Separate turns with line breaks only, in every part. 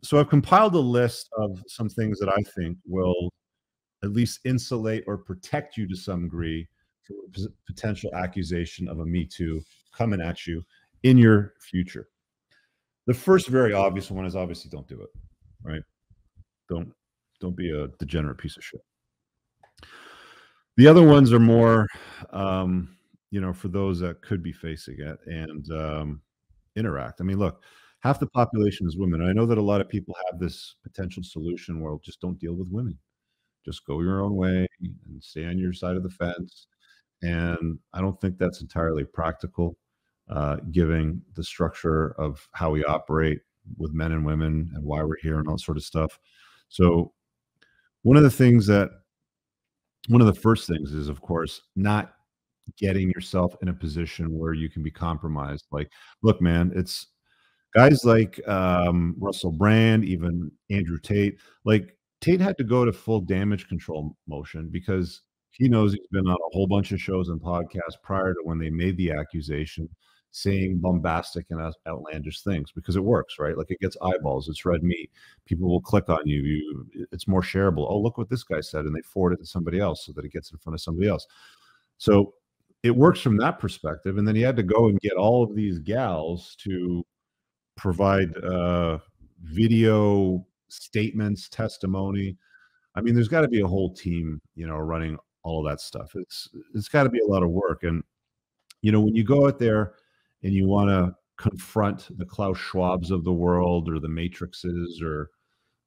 So I've compiled a list of some things that I think will at least insulate or protect you to some degree from a potential accusation of a Me Too coming at you in your future. The first very obvious one is obviously don't do it, right? Don't don't be a degenerate piece of shit. The other ones are more, for those that could be facing it and interact. I mean, look, half the population is women. And I know that a lot of people have this potential solution where just don't deal with women. Just go your own way and stay on your side of the fence. And I don't think that's entirely practical, given the structure of how we operate with men and women and why we're here and all sort of stuff. So one of the things that one of the first things is, of course, not getting yourself in a position where you can be compromised. Like, look, man, it's guys like Russell Brand, even Andrew Tate. Like, Tate had to go to full damage control motion because he knows he's been on a whole bunch of shows and podcasts prior to when they made the accusation, saying bombastic and outlandish things because it works, right? Like, it gets eyeballs, it's red meat. People will click on you. It's more shareable. Oh, look what this guy said, and they forward it to somebody else so that it gets in front of somebody else. So it works from that perspective. And then he had to go and get all of these gals to provide video statements, testimony. I mean, there's got to be a whole team, running all of that stuff. It's got to be a lot of work. And when you go out there and you want to confront the Klaus Schwabs of the world or the Matrixes or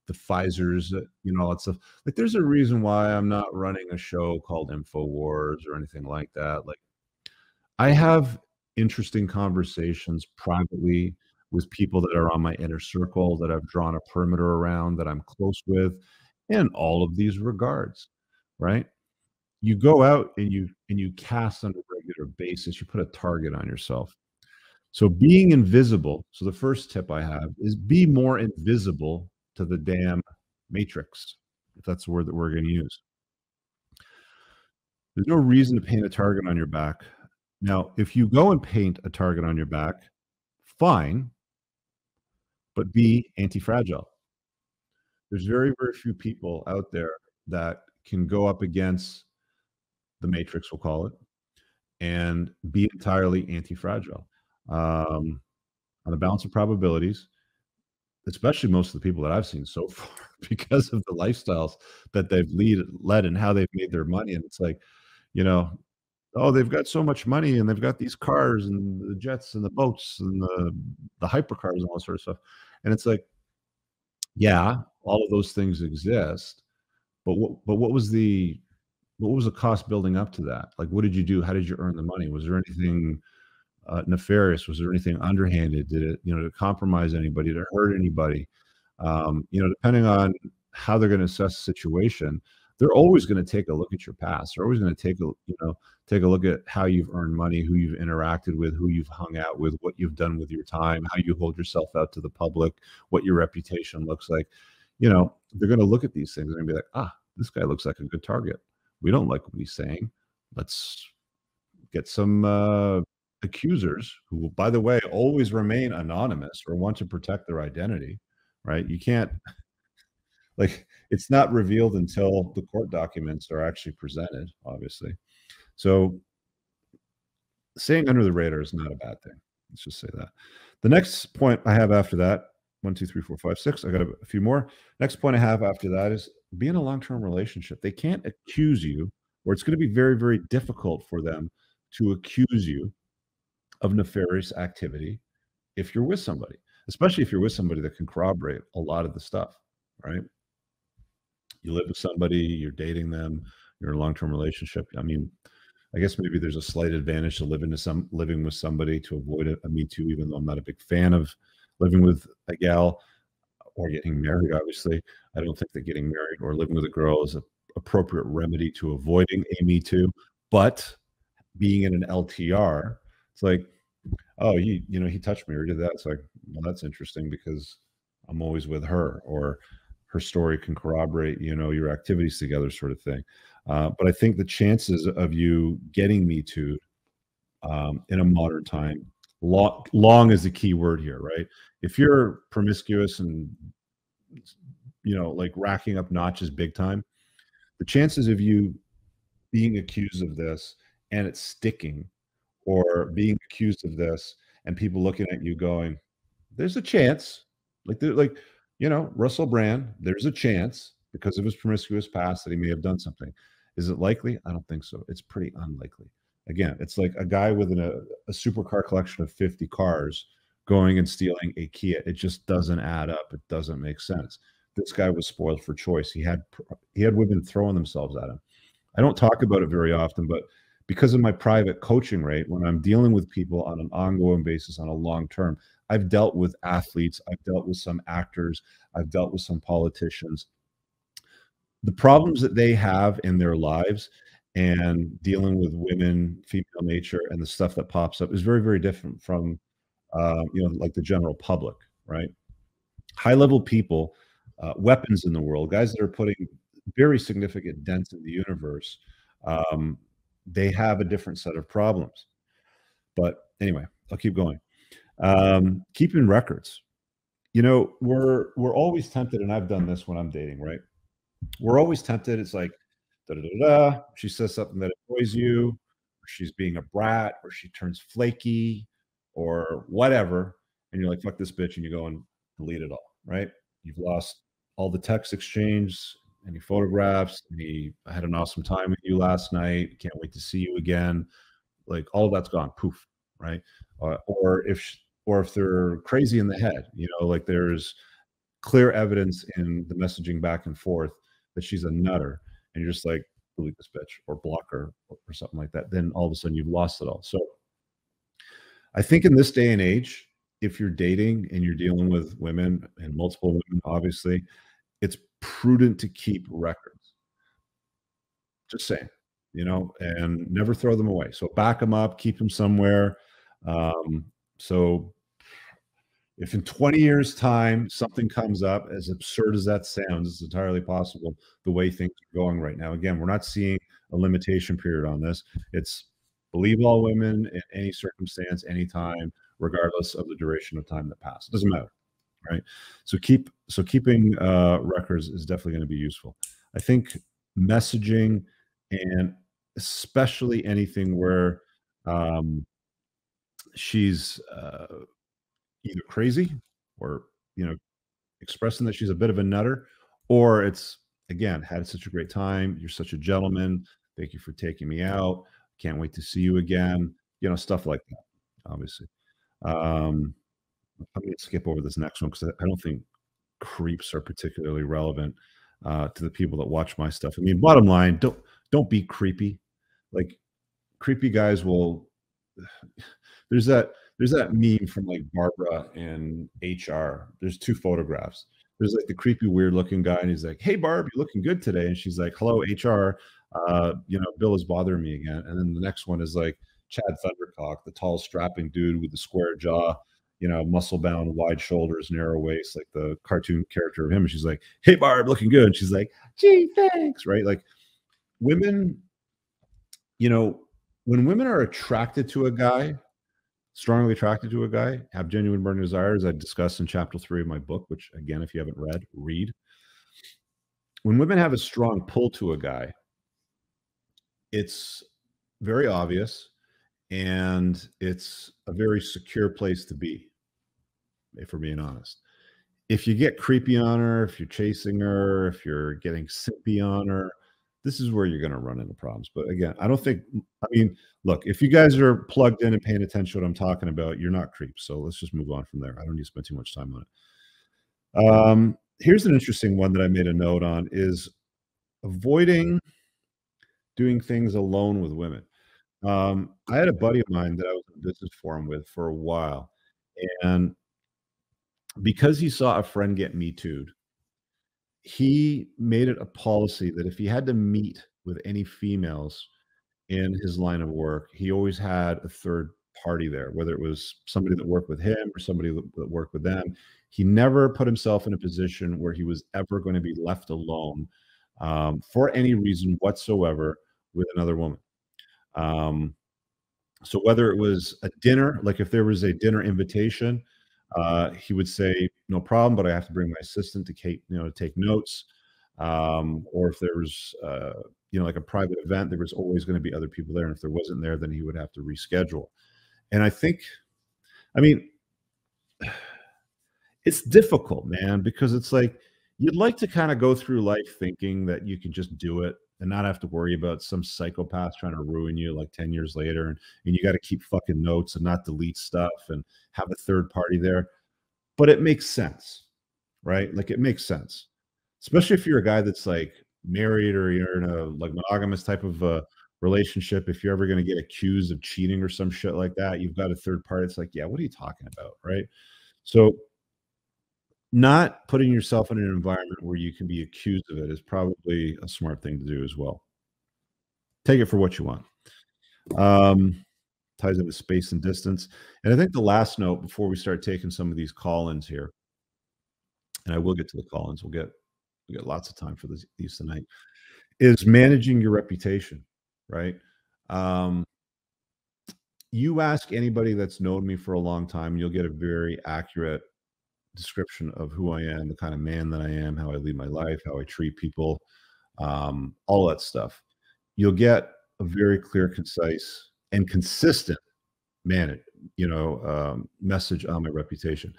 the Pfizers, all that stuff. Like, there's a reason why I'm not running a show called InfoWars or anything like that. Like, I have interesting conversations privately with people that are on my inner circle, that I've drawn a perimeter around, that I'm close with, in all of these regards, right? You go out and you cast on a regular basis, you put a target on yourself. So being invisible. So the first tip I have is be more invisible to the damn matrix, if that's the word that we're going to use. There's no reason to paint a target on your back. Now, if you go and paint a target on your back, fine, but be anti-fragile. There's very, very few people out there that can go up against the matrix, we'll call it, and be entirely anti-fragile. On the balance of probabilities, especially most of the people that I've seen so far, because of the lifestyles that they've led and how they've made their money. And it's like, oh, they've got so much money and they've got these cars and the jets and the boats and the hypercars and all that sort of stuff. And it's like, yeah, all of those things exist, but what was the cost building up to that? Like, what did you do? How did you earn the money? Was there anything nefarious? Was there anything underhanded? Did it, to compromise anybody, to hurt anybody? Depending on how they're going to assess the situation, they're always going to take a look at your past. They're always going to take a look at how you've earned money, who you've interacted with, who you've hung out with, what you've done with your time, how you hold yourself out to the public, what your reputation looks like. They're going to look at these things and be like, this guy looks like a good target. We don't like what he's saying. Let's get some accusers who will, by the way, always remain anonymous or want to protect their identity, right? You can't, it's not revealed until the court documents are actually presented, obviously. So staying under the radar is not a bad thing. Let's just say that. The next point I have after that, 1, 2, 3, 4, 5, 6. I got a few more. Next point I have after that is be in a long-term relationship. They can't accuse you, or it's going to be very, very difficult for them to accuse you of nefarious activity if you're with somebody, especially if you're with somebody that can corroborate a lot of the stuff, right? You live with somebody, you're dating them, you're in a long-term relationship. I mean, I guess maybe there's a slight advantage to living with somebody to avoid a Me Too, even though I'm not a big fan of living with a gal or getting married. Obviously, I don't think that getting married or living with a girl is an appropriate remedy to avoiding a Me Too. But being in an LTR, it's like, oh, he touched me or did that. It's like, well, that's interesting because I'm always with her, or her story can corroborate, your activities together, sort of thing. But I think the chances of you getting Me Too in a modern time, long is the key word here, right? If you're promiscuous and like racking up notches big time, the chances of you being accused of this and it's sticking, or being accused of this and people looking at you going, there's a chance, Russell Brand, there's a chance because of his promiscuous past that he may have done something. Is it likely? I don't think so. It's pretty unlikely. Again, it's like a guy with a supercar collection of 50 cars going and stealing a Kia. It just doesn't add up. It doesn't make sense. This guy was spoiled for choice. He had women throwing themselves at him. I don't talk about it very often, but because of my private coaching rate, when I'm dealing with people on an ongoing basis on a long term, I've dealt with athletes, I've dealt with some actors, I've dealt with some politicians. The problems that they have in their lives and dealing with women, female nature, and the stuff that pops up is very, very different from, like the general public, right? High level people, weapons in the world, guys that are putting very significant dents in the universe, they have a different set of problems. But anyway, I'll keep going. Keeping records. We're always tempted, and I've done this when I'm dating, right? We're always tempted. It's like, da da da da. She says something that annoys you, or she's being a brat, or she turns flaky, or whatever, and you're like, "Fuck this bitch," and you go and delete it all, right? You've lost all the text exchange, any photographs, I had an awesome time with you last night. Can't wait to see you again. Like all of that's gone, poof, right? Or if they're crazy in the head, like there's clear evidence in the messaging back and forth that she's a nutter, and you're just like, delete this bitch or block her or something like that. Then all of a sudden you've lost it all. So I think in this day and age, if you're dating and you're dealing with women and multiple women, obviously, it's prudent to keep records. Just saying, and never throw them away. So back them up, keep them somewhere. So if in 20 years' time something comes up, as absurd as that sounds, it's entirely possible the way things are going right now. Again, we're not seeing a limitation period on this. It's believe all women in any circumstance, anytime, regardless of the duration of time that passed. It doesn't matter, right? So keeping records is definitely going to be useful. I think messaging, and especially anything where she's either crazy or expressing that she's a bit of a nutter, or it's, again, had such a great time, you're such a gentleman, thank you for taking me out, can't wait to see you again, stuff like that, obviously. I'm going to skip over this next one because I don't think creeps are particularly relevant to the people that watch my stuff. I mean, bottom line, don't be creepy. Like, creepy guys will there's that meme from like Barbara in HR. There's two photographs. There's like the creepy, weird looking guy, and he's like, "Hey Barb, you're looking good today." And she's like, "Hello HR, Bill is bothering me again." And then the next one is like Chad Thundercock, the tall, strapping dude with the square jaw, muscle bound, wide shoulders, narrow waist, like the cartoon character of him. And she's like, "Hey Barb, looking good." And she's like, "Gee, thanks." Right? Like, women, when women are attracted to a guy, strongly attracted to a guy, have genuine burning desires, I discussed in chapter 3 of my book, which, again, if you haven't read. When women have a strong pull to a guy, it's very obvious, and it's a very secure place to be, if we're being honest. If you get creepy on her, if you're chasing her, if you're getting simpy on her, this is where you're going to run into problems. But again, look, if you guys are plugged in and paying attention to what I'm talking about, you're not creeps. So let's just move on from there. I don't need to spend too much time on it. Here's an interesting one that I made a note on, is avoiding doing things alone with women. I had a buddy of mine that I was in a business forum with for a while, and because he saw a friend get Me Too'd, he made it a policy that if he had to meet with any females in his line of work, he always had a third party there, whether it was somebody that worked with him or somebody that worked with them. He never put himself in a position where he was ever going to be left alone for any reason whatsoever with another woman. So whether it was a dinner, like if there was a dinner invitation, he would say, no problem, but I have to bring my assistant to to take notes. Or if there was, like a private event, there was always going to be other people there. And if there wasn't there, then he would have to reschedule. And I mean, it's difficult, man, because it's like you'd like to kind of go through life thinking that you can just do it and not have to worry about some psychopath trying to ruin you like 10 years later. And you got to keep fucking notes and not delete stuff and have a third party there. But it makes sense, right? Like it makes sense, especially if you're a guy that's like married or you're in a like monogamous type of relationship. If you're ever going to get accused of cheating or some shit like that, you've got a third party. It's like, yeah, what are you talking about, right? So not putting yourself in an environment where you can be accused of it is probably a smart thing to do as well. Take it for what you want. Ties into space and distance. And I think the last note before we start taking some of these call-ins here, and I will get to the call-ins, we get lots of time for these tonight, is managing your reputation, right? Um, you ask anybody that's known me for a long time, you'll get a very accurate description of who I am, the kind of man that I am, how I lead my life, how I treat people, all that stuff. You'll get a very clear, concise, and consistent message on my reputation.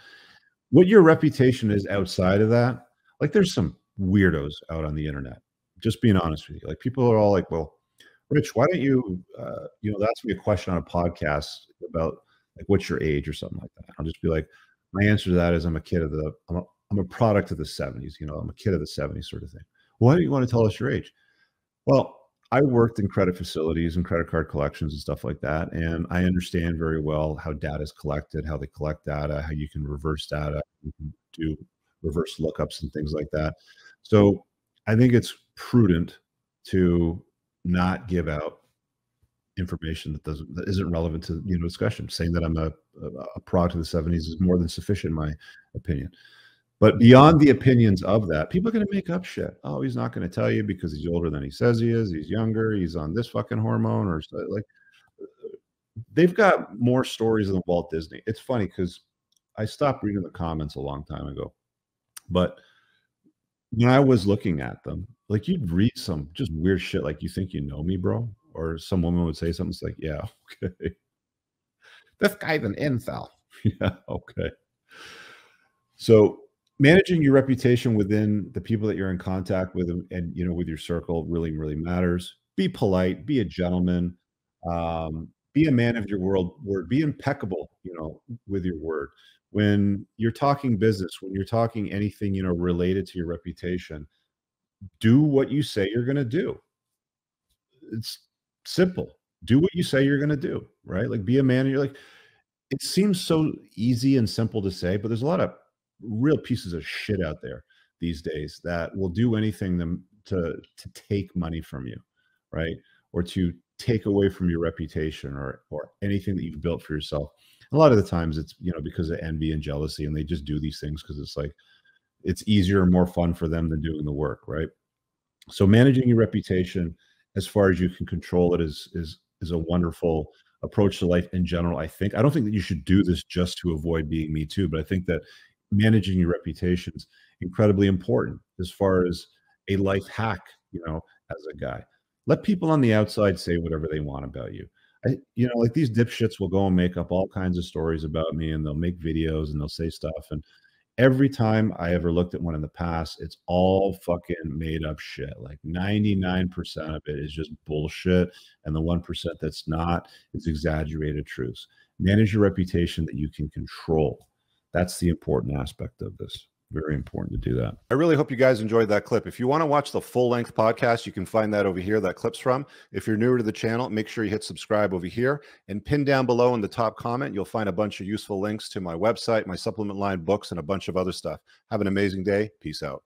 What your reputation is outside of that, like there's some weirdos out on the internet. Just being honest with you, like people are all like, "Well, Rich, why don't you, ask me a question on a podcast about like what's your age or something like that?" I'll just be like, my answer to that is I'm a product of the 70s. I'm a kid of the 70s sort of thing. Why do you want to tell us your age? Well, I worked in credit facilities and credit card collections and stuff like that. And I understand very well how data is collected, how they collect data, how you can reverse data, you can do reverse lookups and things like that. So I think it's prudent to not give out information that isn't relevant to discussion. Saying that I'm a product of the 70s is more than sufficient in my opinion. But beyond the opinions of that, people are going to make up shit. Oh, he's not going to tell you because he's older than he says he is. He's younger. He's on this fucking hormone or like. They've got more stories than Walt Disney. It's funny because I stopped reading the comments a long time ago, but when I was looking at them, like you'd read some just weird shit, like "You think you know me, bro?" Or some woman would say something. It's like, "Yeah, okay, this guy's an incel." Yeah, okay. So managing your reputation within the people that you're in contact with and with your circle really, really matters. Be polite, be a gentleman, be a man of your word, be impeccable, with your word. When you're talking business, when you're talking anything, related to your reputation, do what you say you're going to do. It's simple. Do what you say you're going to do, right? Like be a man. And you're like, it seems so easy and simple to say, but there's a lot of real pieces of shit out there these days that will do anything to take money from you, right? Or to take away from your reputation or anything that you've built for yourself. A lot of the times it's because of envy and jealousy, and they just do these things because it's like it's easier and more fun for them than doing the work, right? So managing your reputation as far as you can control it is a wonderful approach to life in general. I don't think that you should do this just to avoid being Me Too, but I think that managing your reputation is incredibly important as far as a life hack, as a guy. Let people on the outside say whatever they want about you. Like these dipshits will go and make up all kinds of stories about me, and they'll make videos and they'll say stuff. And every time I ever looked at one in the past, it's all fucking made up shit. Like 99% of it is just bullshit. And the 1% that's not is exaggerated truths. Manage your reputation that you can control. That's the important aspect of this. Very important to do that. I really hope you guys enjoyed that clip. If you want to watch the full-length podcast, you can find that over here, that clip's from. If you're newer to the channel, make sure you hit subscribe over here. And pinned down below in the top comment, you'll find a bunch of useful links to my website, my supplement line, books, and a bunch of other stuff. Have an amazing day. Peace out.